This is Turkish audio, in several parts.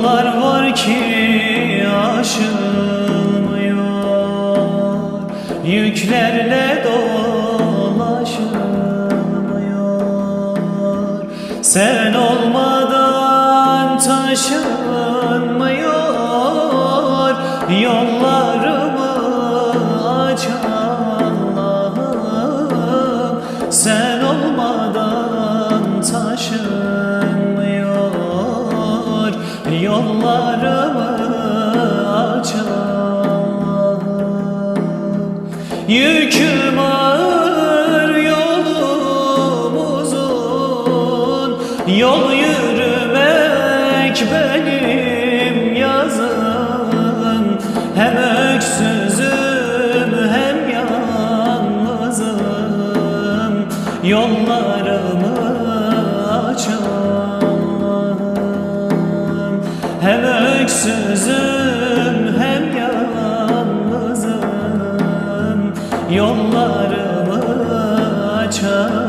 Yollar var ki aşılmıyor, yüklerle dolaşılmıyor. Sen olmadan taşınmıyor, yollarımı aç Allah'ım. Sen olmadan taşınmıyor, yollarımı aç Allah'ım. Yüküm ağır, yolum uzun, yol yürümek benim yazım. Hem öksüzüm hem yalnızım, yollarımı aç Allah'ım. Hem öksüzüm hem yalnızım, yollarımı aç Allah'ım.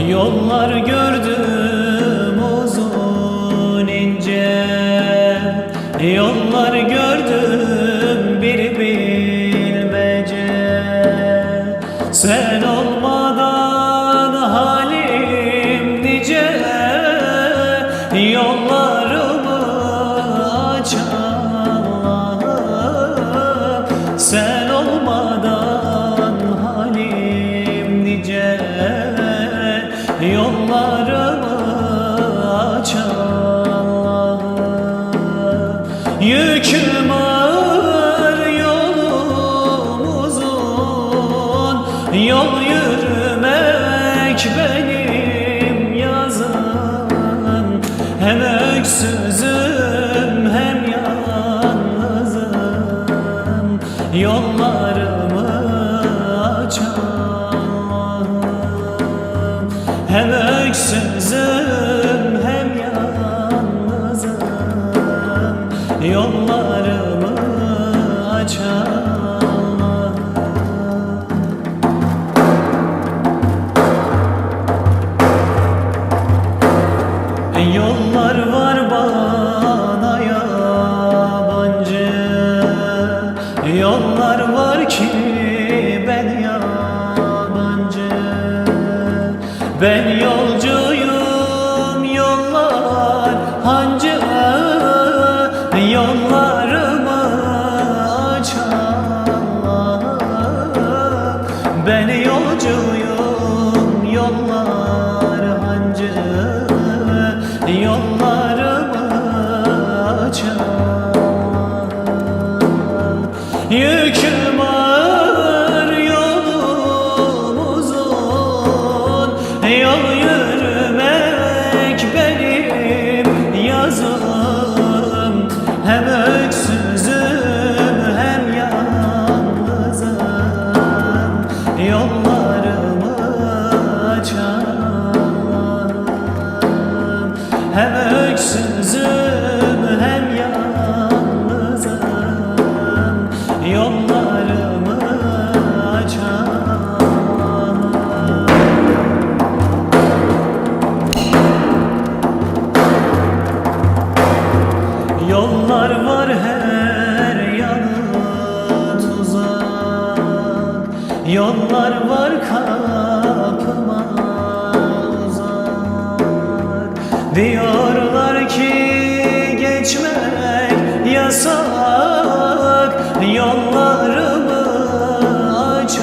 Yollar gördüm uzun ince, yollar gördüm bir bilmece. Sen olmadan halim nice, yollarımı aç Allah'ım. Sen olmadan halim nice, yollarımı aç Allah'ım. Yüküm ağır, yolum uzun, yol yürümek benim yazım. Hem öksüzüm hem yalnızım, yollarımı aç Allah'ım. Hem öksüzüm hem yalnızım, yollarımı aç Allah'ım. Yollar var bana yabancı, yollar var ki ben yabancı. Ben yolcuyum, yollar hancı, yollarımı aç Allah'ım. Ben yolcuyum, yollar hancı, yollarımı aç Allah'ım. Yüküm ağır, yolum uzun, yol yürümek benim yazım. Hem öksüzüm hem yalnızım, yollarımı aç Allah'ım. Hem öksüzüm hem yalnızım, yollarımı aç Allah'ım. Yollar var her yanı tuzak, yollar var kapıma uzak. Diyorlar ki geçmek yasak, yollarımı aç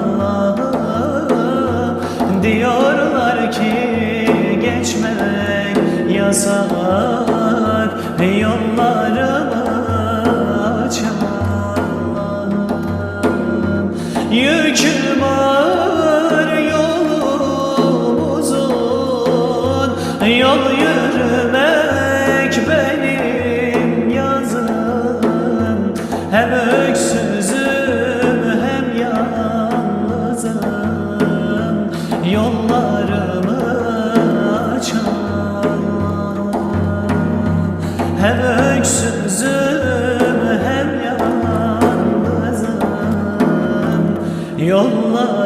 Allah'ım. Diyorlar ki geçmek yasak, yollarımı aç Allah'ım. Yüküm ağır, yolum uzun, yol yürümek benim yazım. Hem öksüzüm hem yalnızım, yollarımı aç Allah'ım. Hem öksüzüm hem yalnızım, yollar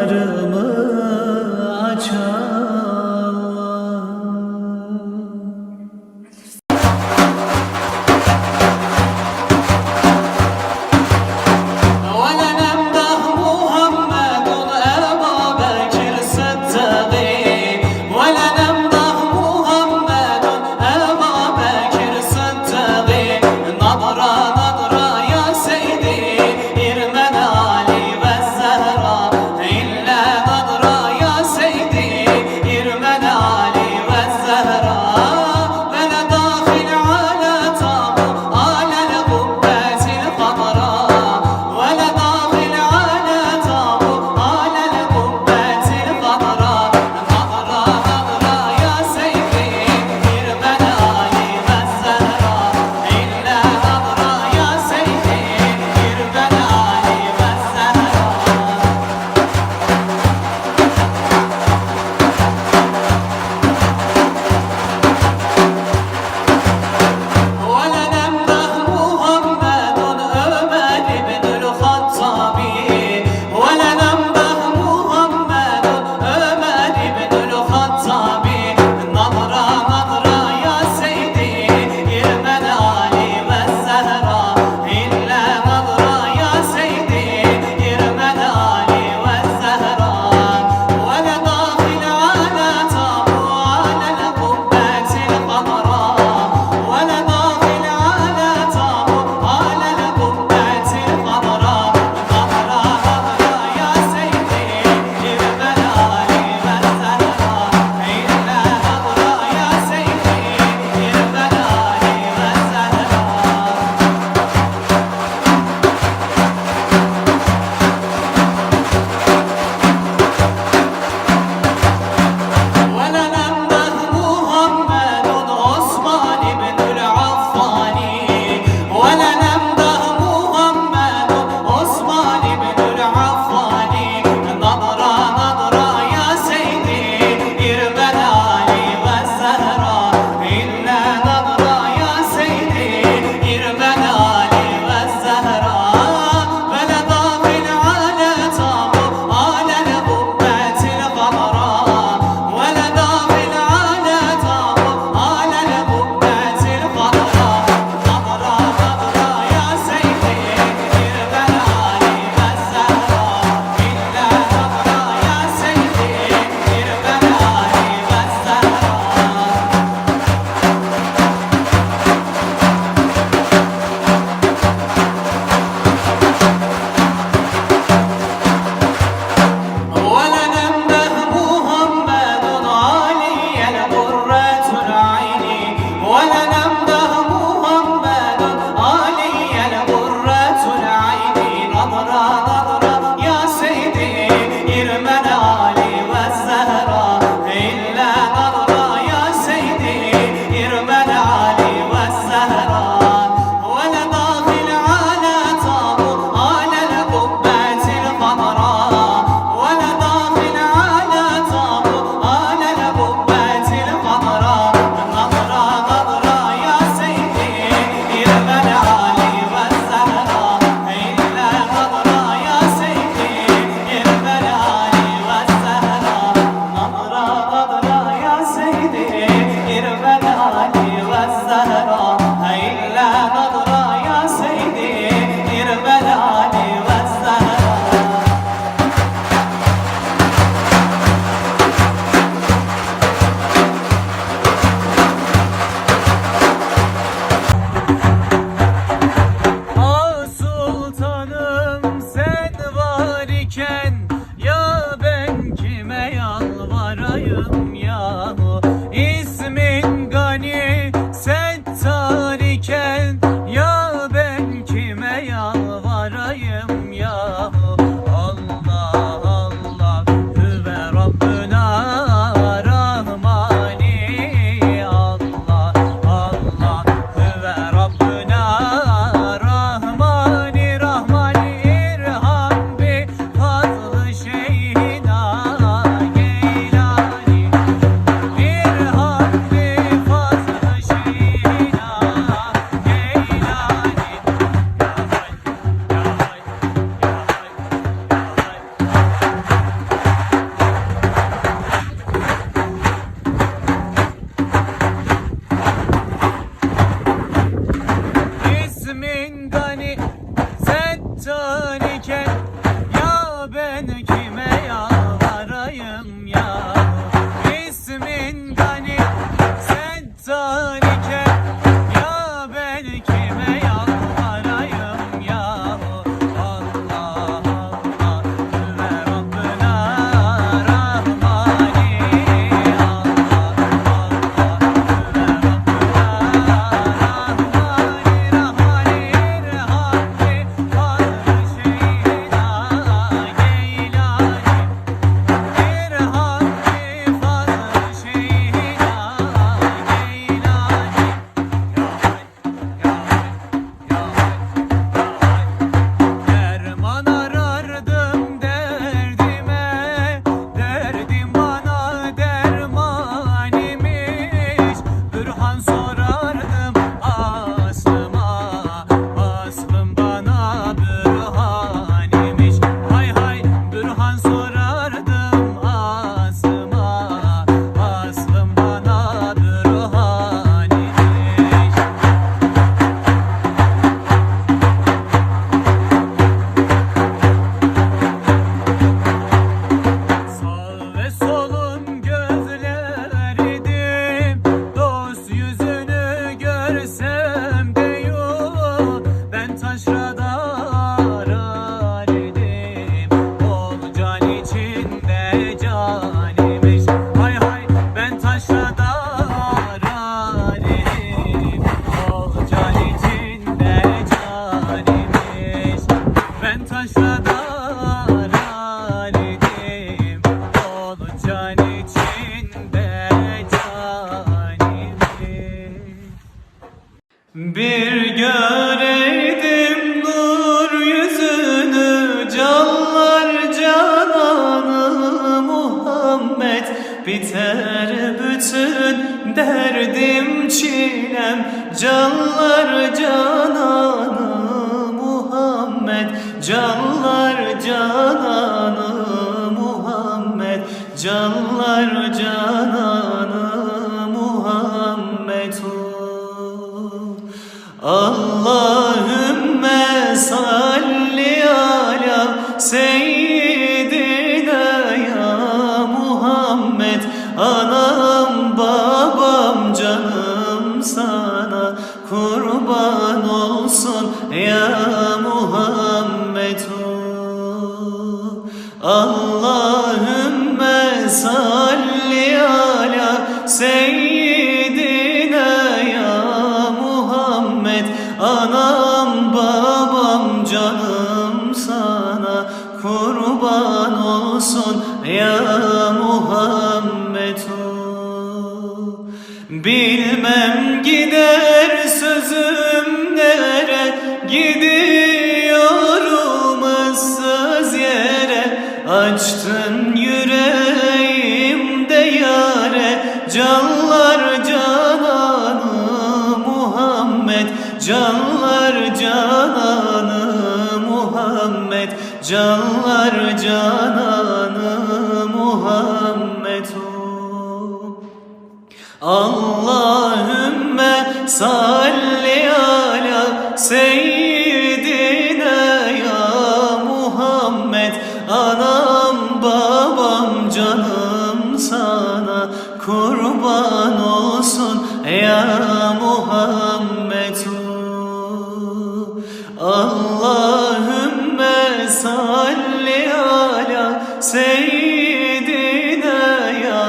yoktan iken, ya ben kime yalvarayım yahu. Allah Allah ve Rabbena Rahmani. Allah Allah ve Rabbena Rahmani. Rahmani Rahmi Fazl-ı Şeyda Geylani. Bir Hamdi Fazl-ı Şeyda Geylani. Derman arardım derdime, derdim bana derman imiş. Bürhan sorardım aslıma, aslım bana bürhan imiş. Hay hay bürhan sorardım aslıma, aslım bana bürhan imiş. Sağ ve solun gözlerdim, dost yüzünü görsem de yok. Ben taşrada arar idim, ol can içinde can imiş. Hay hay ben taşrada arar idim, ol can içinde can imiş. Ben taşrada arar idim, ol can içinde can imiş. Bir göreydim nur yüzünü, canlar cananı Muhammed. Biter bütün derdim çilem, canlar cananı Muhammed. Canlar cananı Muhammed. Canlar cananı Muhammed. Allahümme salli ala seyyidina ya Muhammed. Anam babam canım sana kurban olsun ya Muhammed. Allahümme salli ala seyyidina ya Muhammed. Anam babam canım sana kurban olsun ya Muhammed. Bilmem gider sözüm nere, gidiyorum ıssız yere. Açtın yüreğimde yare, canlar cananı Muhammed. Canlar cananı Muhammed. Canlar cananı Muhammed. Allahümme salli ala seyyidina ya Muhammed. Anam babam canım sana kurban olsun ya Muhammed. Allahümme salli ala seyyidina ya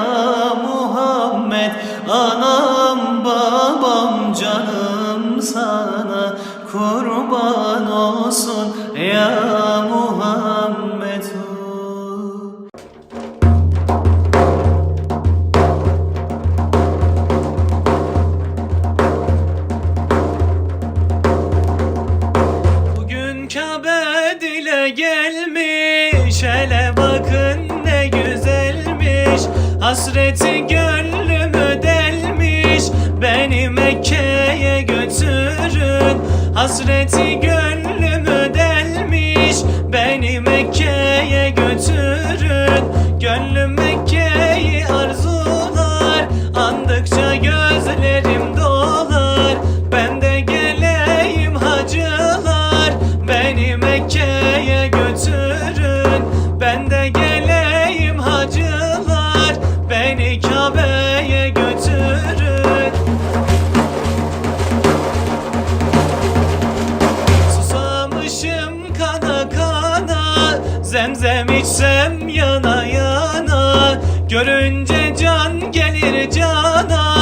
Muhammed. Anam babam canım sana kurban olsun ya Muhammed. Bugün Kabe dile gelmiş, hele bakın ne güzelmiş. Hasreti gönlümü delmiş, beni Mekke'ye götürün. Hasreti gönlümü delmiş, beni Mekke'ye götürün. Gönlüm Mekke'yi arzular, andıkça gözlerim dolar. Ben de geleyim hacılar, beni Mekke'ye götürün. Ben de geleyim hacılar, beni Kabe'ye götürün. düşsem yana yana, görünce can gelir cana.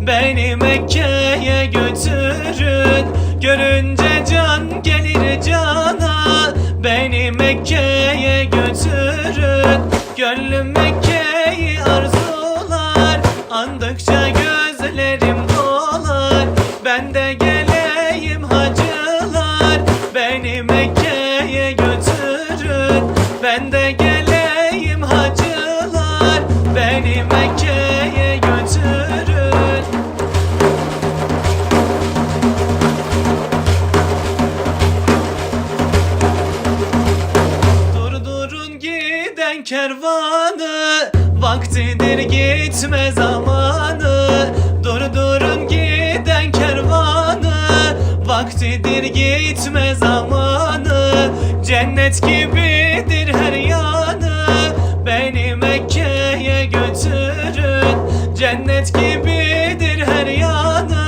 Beni Mekke'ye götürün, görünce can gelir cana. Beni Mekke'ye götürün, gönlüm Mekke'yi arzular. Andıkça gözlerim dolar, ben de geleyim hacılar. Beni Mekke'ye götürün, ben de geleyim hacılar. Beni Mekke'ye götürün. Durdurun giden kervanı, vaktidir gitme zamanı. Durdurun giden kervanı, vaktidir gitme zamanı. Cennet gibidir her yanı, beni Mekke'ye götürün. Cennet gibidir her yanı,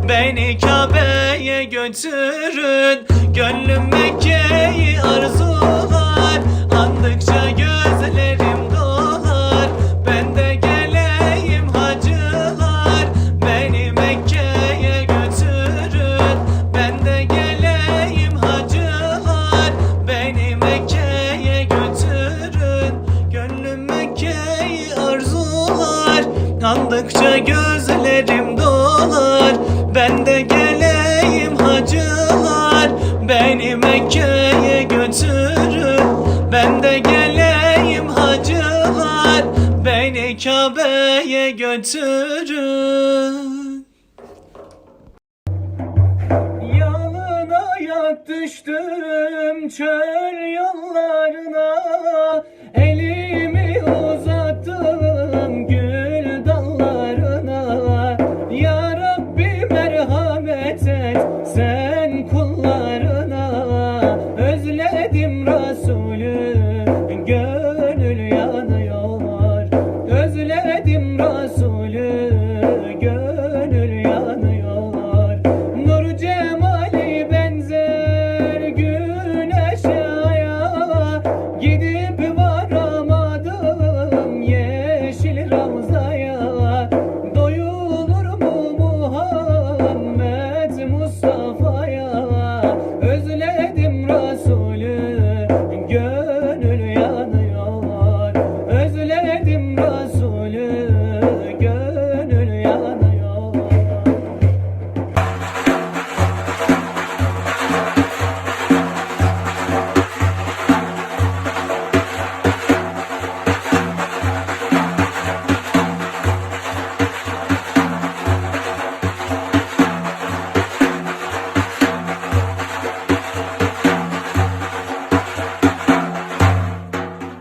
beni Kabe'ye götürün. Gönlüm Mekke'yi arzular, andıkça gözlerim dolar. Ben de geleyim hacılar, beni Mekke'ye götürün. Ben de geleyim hacılar, beni Mekke'ye götürün. Gönlüm Mekke'yi arzular, andıkça gözlerim dolar. Ben de geleyim hacılar, beni Mekke'ye götürün. Ben de geleyim hacılar, beni Kabe'ye götürün. Yalın ayak düştüm çöl yollarına, elimi uzattım gül dallarına. Ya Rabbi merhamet et sen kullarına, özledim Resulü gönül yanıyor. Özledim Resulü gönül yanıyor. Nur cemali benzer güneşe aya, gidip varamadım yeşil ravzaya. Doyulur mu Muhammed Mustafa'ya, özledim Resulü gönül yanıyor. Özledim Resulü gönül yanıyor.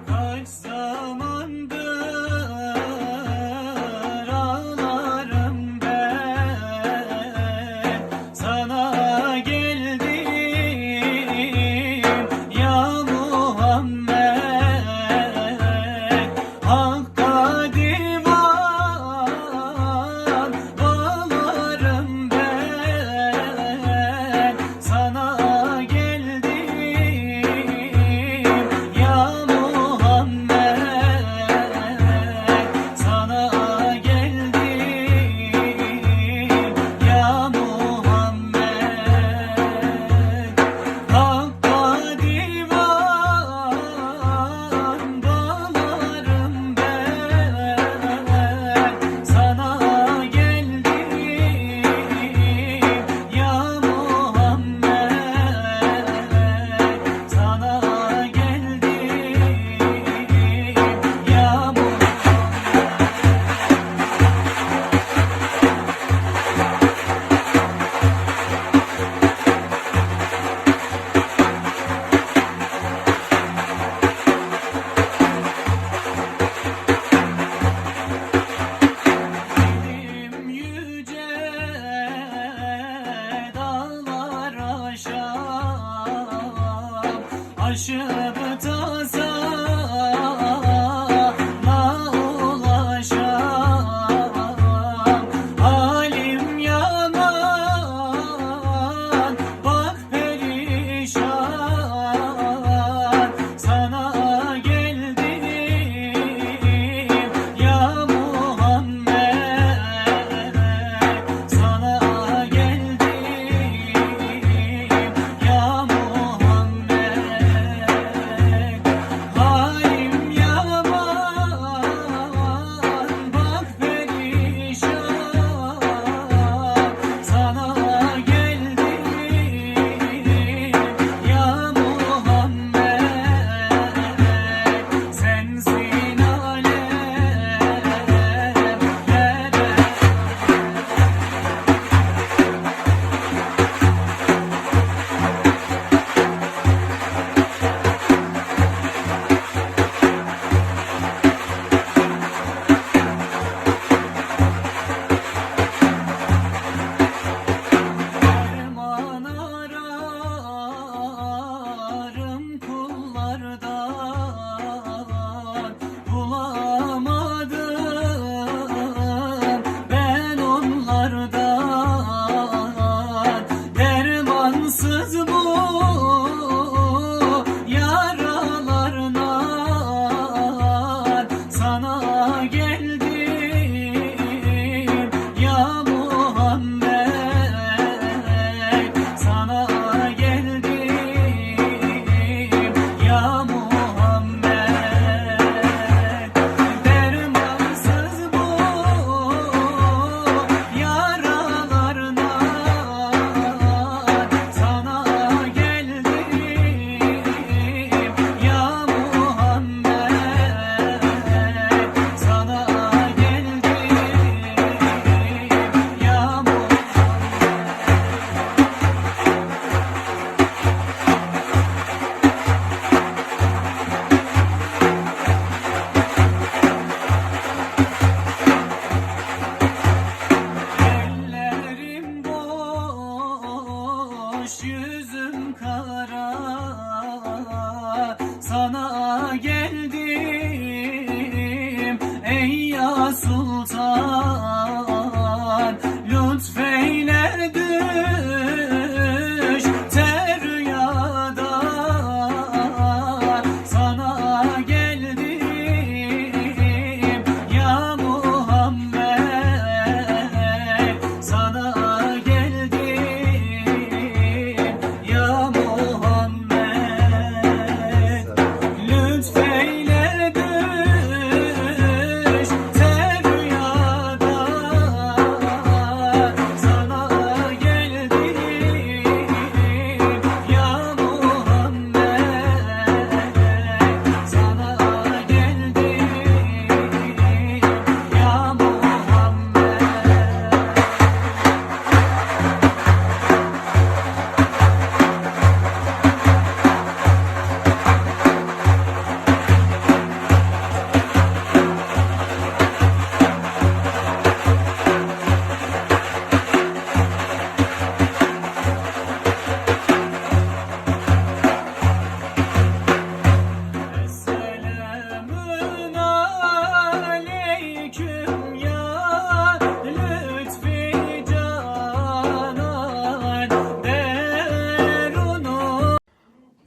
Kaç zamandır ağlarım ben, sana geldim ya Muhammed. Hakka divan bağlarım ben, sana geldim ya Muhammed. Sana geldim ya Muhammed. Hakka divan bağlarım ben, sana geldim ya Muhammed. Sana geldim ya Muhammed. Yüce dağlar aşıp tasana ulaşam. Halim yaman bak perişan, sana gel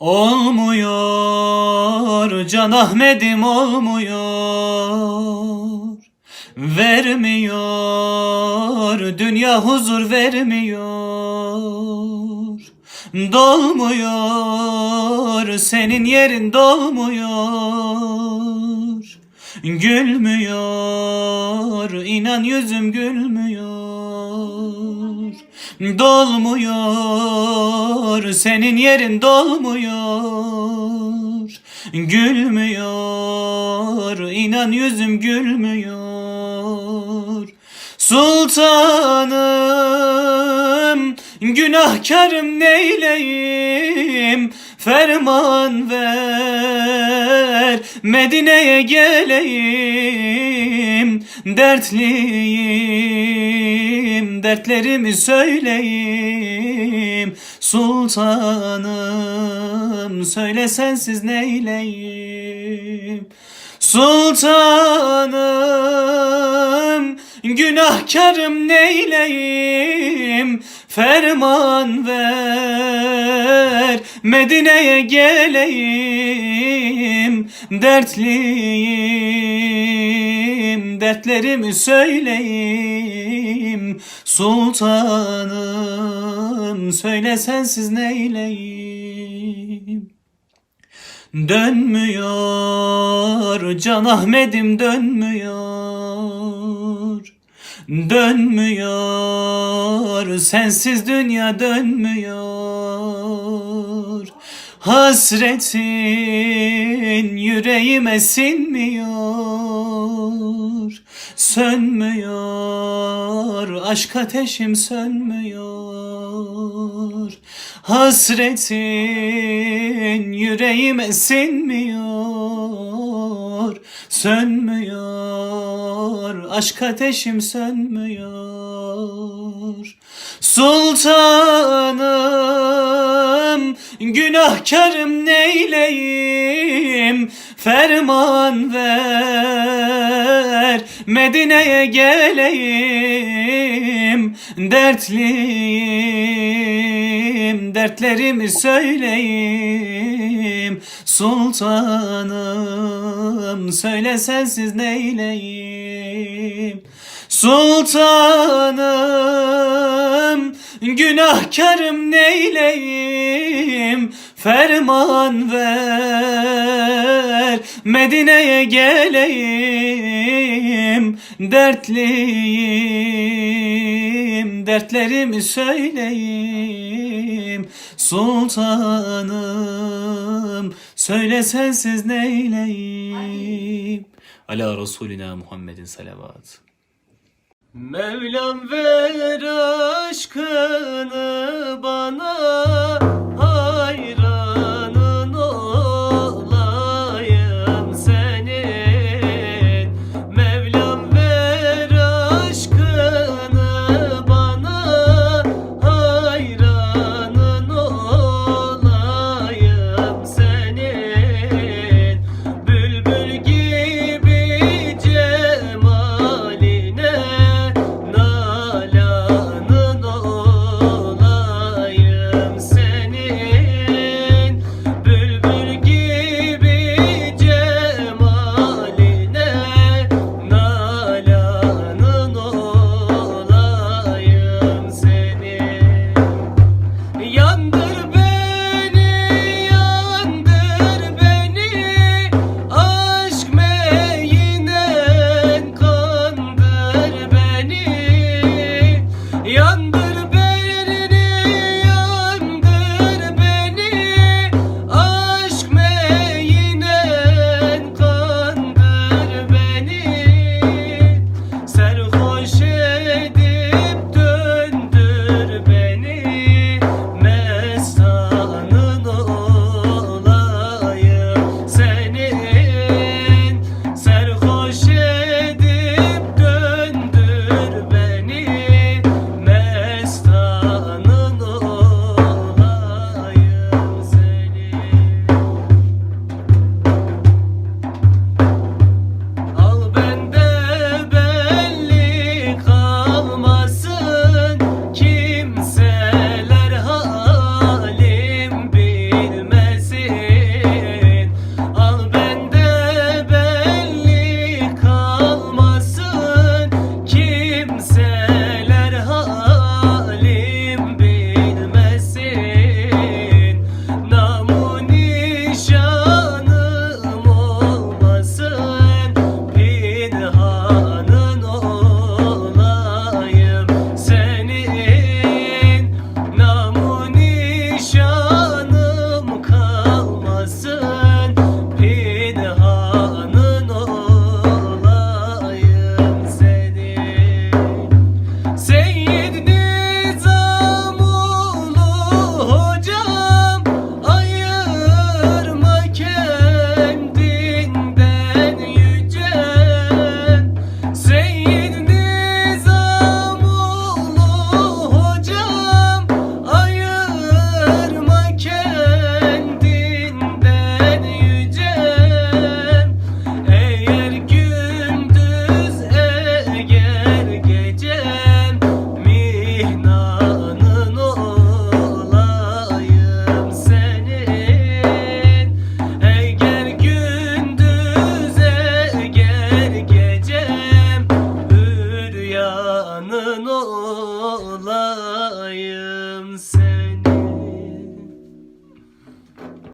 Olmuyor Can Ahmet'im olmuyor. Vermiyor dünya huzur vermiyor. Dolmuyor senin yerin dolmuyor. Gülmüyor inan yüzüm gülmüyor. Dolmuyor senin yerin dolmuyor. Gülmüyor inan yüzüm gülmüyor. Sultanım günahkarım neyleyim, ferman ver Medine'ye geleyim. Dertliyim dertlerimi söyleyeyim. Sultanım söyle sensiz neyleyim. Sultanım günahkarım neyleyim, ferman ver Medine'ye geleyim. Dertliyim dertlerimi söyleyeyim. Sultanım söyle sensiz neyleyim. Dönmüyor Can Ahmet'im dönmüyor. Dönmüyor sensiz dünya dönmüyor. Hasretin yüreğime sinmiyor. Sönmüyor aşk ateşim sönmüyor. Hasretin yüreğime sinmiyor. Sönmüyor aşk ateşim sönmüyor. Sultanım günahkarım neyleyim, ferman ver Medine'ye geleyim. Dertliyim dertlerimi söyleyeyim. Sultanım söyle sensiz neyleyim. Sultanım günahkarım neyleyim, ferman ver Medine'ye geleyim. Dertliyim dertlerimi söyleyeyim. Sultanım söyle sensiz neyleyim. Ala Resulina Muhammedin salavat. Mevlam ver aşkını